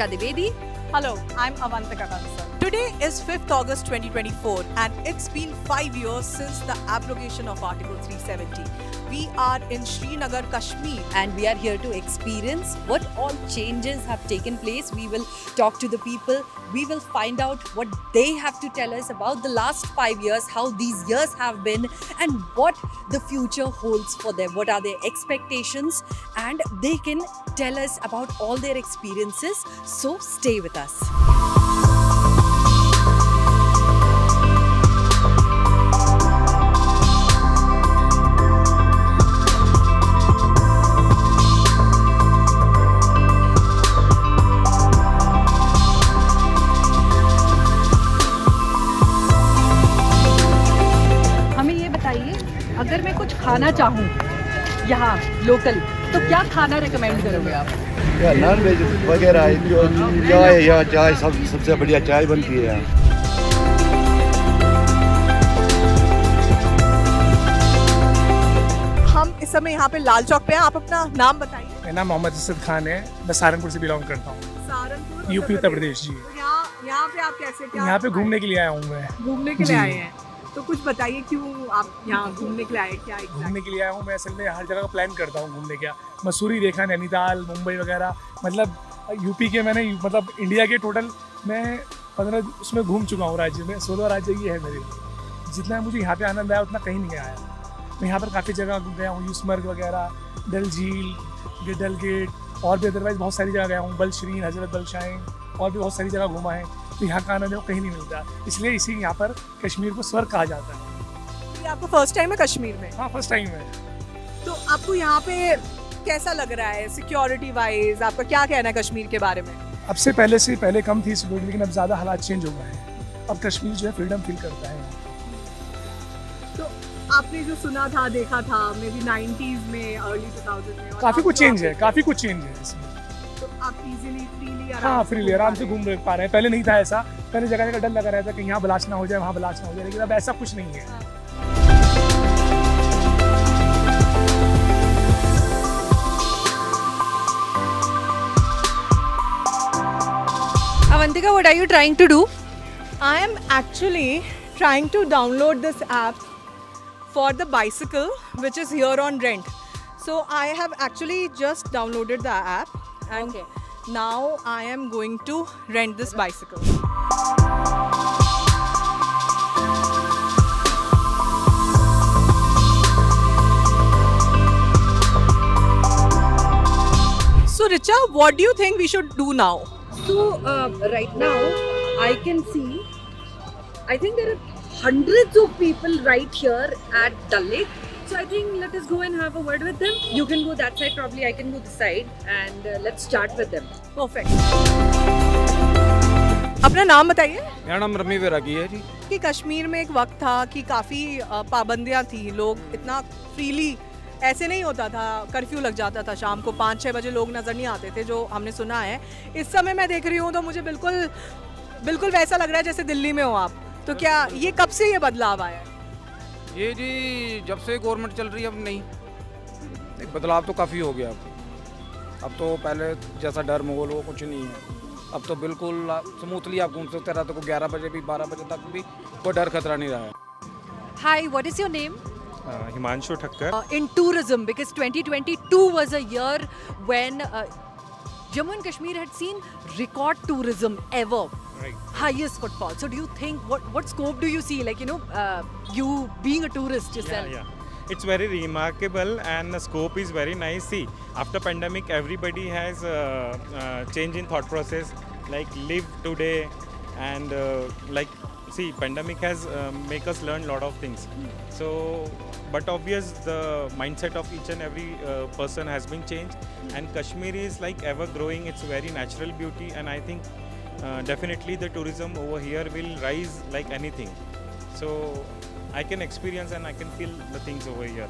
Richa Divedi. Hello, I'm Avantika Kansal. Today is 5th August 2024 and it's been 5 years since the abrogation of Article 370. We are in Srinagar, Kashmir. And we are here to experience what all changes have taken place. We will talk to the people. We will find out what they have to tell us about the last 5 years, how these years have been, and what the future holds for them. What are their expectations? And they can tell us about all their experiences. So stay with us. अगर मैं कुछ खाना चाहूँ यहाँ local तो क्या खाना recommend करोगे आप? या नॉन वेज वगैरह जो चाय या चाय सबसे बढ़िया चाय बनती है यहाँ। हम इस समय यहाँ पे लाल चौक पे हैं। आप अपना नाम बताइए। मेरा नाम मोहम्मद असद खान है। मैं सहारनपुर से बिलोंग करता हूँ। सहारनपुर, यूपी उत्तर प्रदेश जी। तो यहाँ पे आप कैसे यहाँ पे घूमने के लिए आया हूँ मैं। घूमने के लिए आए हैं तो कुछ बताइए क्यों आप यहाँ घूमने के लिए आए? क्या घूमने के लिए आया हूँ मैं असल में हर जगह का प्लान करता हूँ घूमने का। मसूरी देखा, नैनीताल, मुंबई वगैरह, मतलब यूपी के मैंने मतलब इंडिया के टोटल मैं 15 उसमें घूम चुका हूँ राज्य में। 16 राज्य ये है मेरे। जितना मुझे यहाँ पे आनंद आया उतना कहीं नहीं आया। मैं यहाँ पर काफ़ी जगह गया हूँ, यूसमर्ग वगैरह, डल झील, डल गेट और भी अदरवाइज बहुत सारी जगह गया हूँ, बलशरीन, हजरत बलशाइन और भी बहुत सारी जगह घूमा है। तो यहाँ का आनंद कहीं नहीं मिलता, इसलिए इसी यहाँ पर कश्मीर को स्वर्ग कहा जाता है। ये आपको फर्स्ट टाइम है कश्मीर में? हाँ, फर्स्ट टाइम है। तो आपको यहाँ पे कैसा लग रहा है सिक्योरिटी वाइज? आपका क्या कहना है कश्मीर के बारे में? अब से पहले कम थी सिक्योरिटी, लेकिन अब ज़्यादा हालात चेंज हो गए हैं। अब कश्मीर जो है फ्रीडम फील करता है। तो आपने जो सुना था, देखा था मे बी 90s में, अर्ली 2000 में, काफ़ी कुछ चेंज है, काफ़ी कुछ चेंज है इसमें। तो आप इजीली फ्रीली आराम से घूम पा रहे हैं। पहले नहीं था ऐसा, पहले जगह जगह डर लगा रहता कि यहाँ ब्लास्ट ना हो जाए, वहाँ ब्लास्ट ना हो जाए, लेकिन अब ऐसा कुछ नहीं है। Avantika, what are you trying to do? I am actually trying to download this app for the bicycle which is here on rent. So I have actually just downloaded the app and now I am going to rent this bicycle. So Richa, what do you think we should do now? So right now I can see, I think there are hundreds of people right here at Dal Lake. So I think let us go and have a word with them. You can go that side, probably I can go this side, and let's start with them. Perfect. अपना नाम बताइए। मेरा नाम rummy वैरागी है जी। कि कश्मीर में एक वक्त था कि काफ़ी पाबंदियां थी, लोग इतना फ्रीली ऐसे नहीं होता था, कर्फ्यू लग जाता था, शाम को 5-6 बजे लोग नज़र नहीं आते थे, जो हमने सुना है। इस समय मैं देख रही हूँ तो मुझे बिल्कुल वैसा लग रहा है जैसे दिल्ली में हो आप। तो क्या ये कब से ये बदलाव आया है? ये जी जब से गवर्नमेंट चल रही है, अब नहीं, एक बदलाव तो काफ़ी हो गया। अब तो पहले जैसा डर माहौल वो कुछ नहीं है। अब तो बिल्कुल स्मूथली आप घूम सकते रहते को 11 बजे भी, 12 बजे तक भी कोई डर खतरा नहीं रहा है। Hi, what is your name? Himanshu Thakkar. In tourism, because 2022 was a year when Jammu and Kashmir had seen record tourism ever. Right. Highest footfall. So do you think, what scope do you see, like, you being a tourist yourself? Yeah. It's very remarkable and the scope is very nice. See, after pandemic, everybody has change in thought process, like live today and see, pandemic has make us learn lot of things. So, but obvious the mindset of each and every person has been changed, and Kashmir is like ever growing. It's very natural beauty, and I think definitely the tourism over here will rise like anything. So I can experience and I can feel the things over here.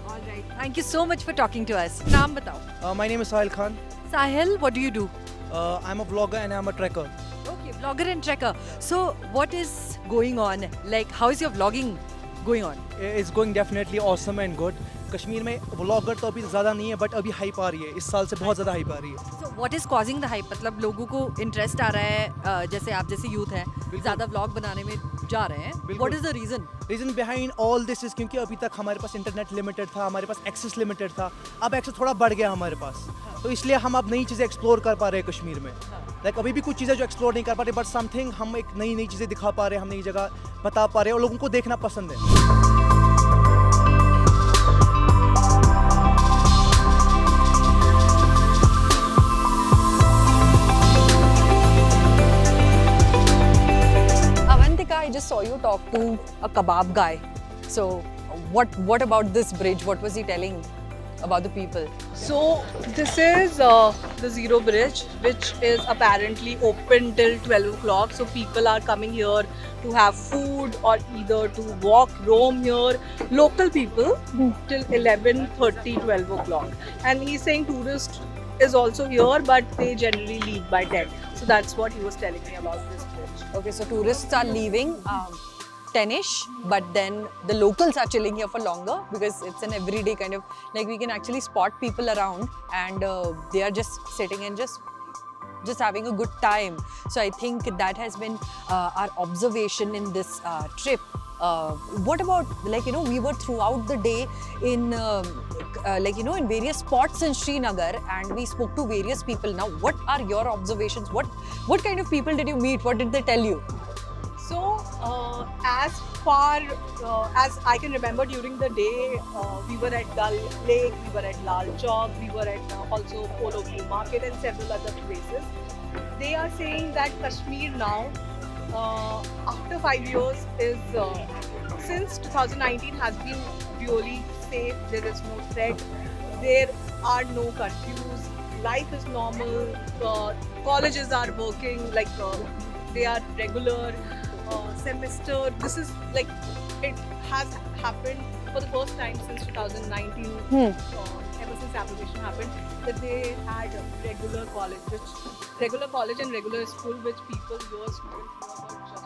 All right. Thank you so much for talking to us. Naam batao. My name is Sahil Khan. Sahil, what do you do? I'm a vlogger and I'm a trekker. Okay, vlogger and trekker. So what is going on? Like, how is your vlogging going on? It's going definitely awesome and good. Kashmir में vlogger तो अभी ज़्यादा नहीं है, but अभी hype आ रही है, इस साल से बहुत ज़्यादा हाइप आ रही है। So what is causing the hype? मतलब लोगों को इंटरेस्ट आ रहा है, जैसे आप जैसे यूथ है ज़्यादा व्लॉग बनाने में जा रहे हैं. बिल्कुल. What is the reason? Reason behind all this is क्योंकि अभी तक हमारे पास इंटरनेट लिमिटेड था, हमारे पास एक्सेस लिमिटेड था, अब एक्सेस थोड़ा बढ़ गया हमारे पास, तो इसलिए हम अब नई चीज़ें एक्सप्लोर कर पा रहे हैं कश्मीर में। लाइक अभी भी कुछ चीज़ें जो एक्सप्लोर नहीं कर पा रहे, बट समथिंग हम एक नई नई चीज़ें दिखा पा रहे हैं, हम नई जगह बता पा रहे हैं और लोगों को देखना पसंद है। Avantika, I just saw you talk to a kebab guy. So what about this bridge? What was he telling about the people? So this is the Zero Bridge, which is apparently open till 12 o'clock. So people are coming here to have food or either to walk, roam here. Local people till 11:30, 12 o'clock. And he's saying tourists is also here, but they generally leave by 10. So that's what he was telling me about this bridge. Okay, so tourists are leaving 10ish, but then the locals are chilling here for longer because it's an everyday kind of, like, we can actually spot people around and they are just sitting and just having a good time. So I think that has been our observation in this trip. What about, like, you know, we were throughout the day in like, you know, in various spots in Srinagar and we spoke to various people. Now what are your observations? What kind of people did you meet? What did they tell you? So, as far as I can remember, during the day, we were at Dal Lake, we were at Lal Chowk, we were at also Polo View Market and several other places. They are saying that Kashmir now, after 5 years, is since 2019 has been really safe. There is no threat. There are no curfews. Life is normal. Colleges are working like they are regular. Semester. This is like, it has happened for the first time since 2019. Ever since application happened, that they had regular college and regular school, which people were students were just not.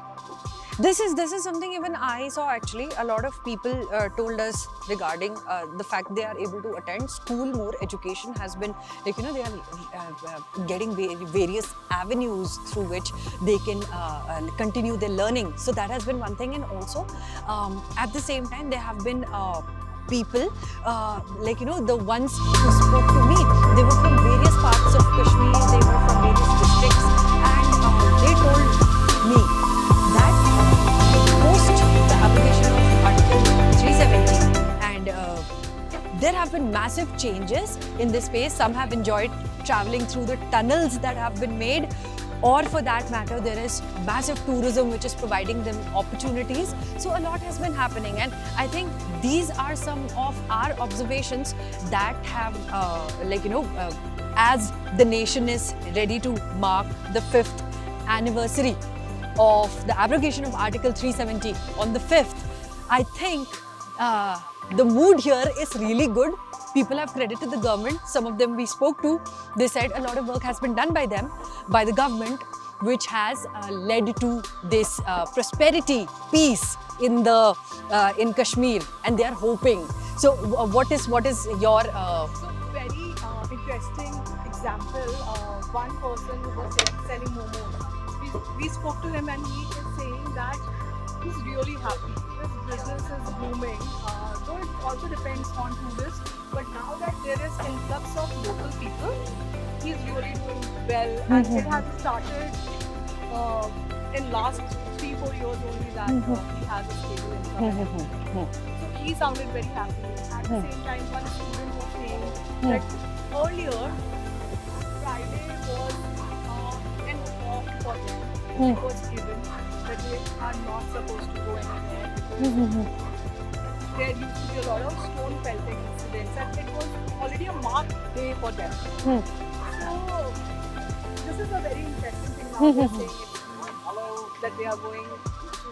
This is something even I saw actually. A lot of people told us regarding the fact they are able to attend school more. Education has been, like, you know, they are getting various avenues through which they can continue their learning. So that has been one thing. And also at the same time there have been people like, you know, the ones who spoke to me, they were from various parts of Kashmir, they were from various districts, and they told me that post the application of Article 370 and there have been massive changes in this space. Some have enjoyed traveling through the tunnels that have been made, or for that matter there is massive tourism which is providing them opportunities. So a lot has been happening, and I think these are some of our observations that have like, you know, as the nation is ready to mark the 5th anniversary of the abrogation of Article 370 on the 5th, I think the mood here is really good. People have credited the government. Some of them we spoke to, they said a lot of work has been done by them, by the government, which has led to this prosperity, peace in in Kashmir, and they are hoping. So what is your So very interesting example. One person who was selling momos. We spoke to him and he is saying that he's really happy. His business is booming. Though it also depends on tourists, but now that there is influx of local people, he's really doing well. And it has started in last 3-4 years only that he has a stable income. So he sounded very happy. At the same time, one student was saying that earlier, Friday was an off for them. It was given that they are not supposed to go anywhere. There used to be a lot of stone pelting incidents, and it was already a marked day for them. So this is a very interesting thing now. They're saying it's that they are going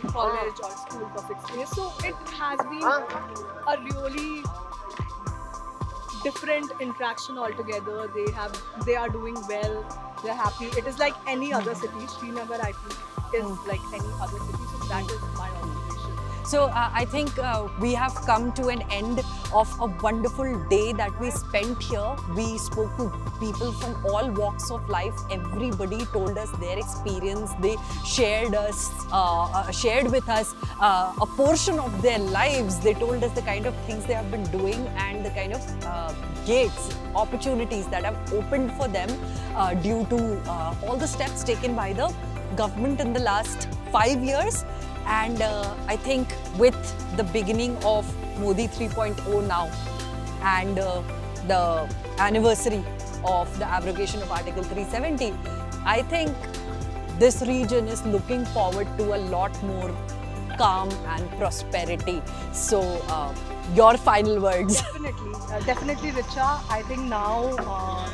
to college or school for 6 years. So it has been a really different interaction altogether. They are doing well. They're happy. It is like any other city. Srinagar, I think, is like any other city. So that is my observation. So I think we have come to an end of a wonderful day that we spent here. We spoke to people from all walks of life. Everybody told us their experience. They shared with us a portion of their lives. They told us the kind of things they have been doing and the kind of gates, opportunities that have opened for them due to all the steps taken by the government in the last 5 years. And I think with the beginning of Modi 3.0 now and the anniversary of the abrogation of Article 370, I think this region is looking forward to a lot more calm and prosperity. So your final words. Definitely, Richa. I think now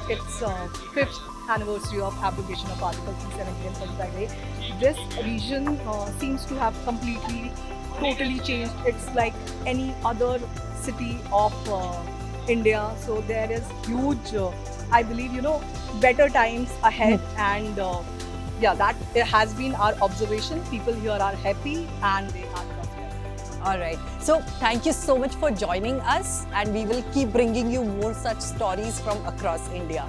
it's 5th anniversary of abrogation of Article 370 and 35A. This region seems to have totally changed. It's like any other city of India. So there is huge, I believe, better times ahead. And that has been our observation. People here are happy and they are prosperous. All right. So thank you so much for joining us, and we will keep bringing you more such stories from across India.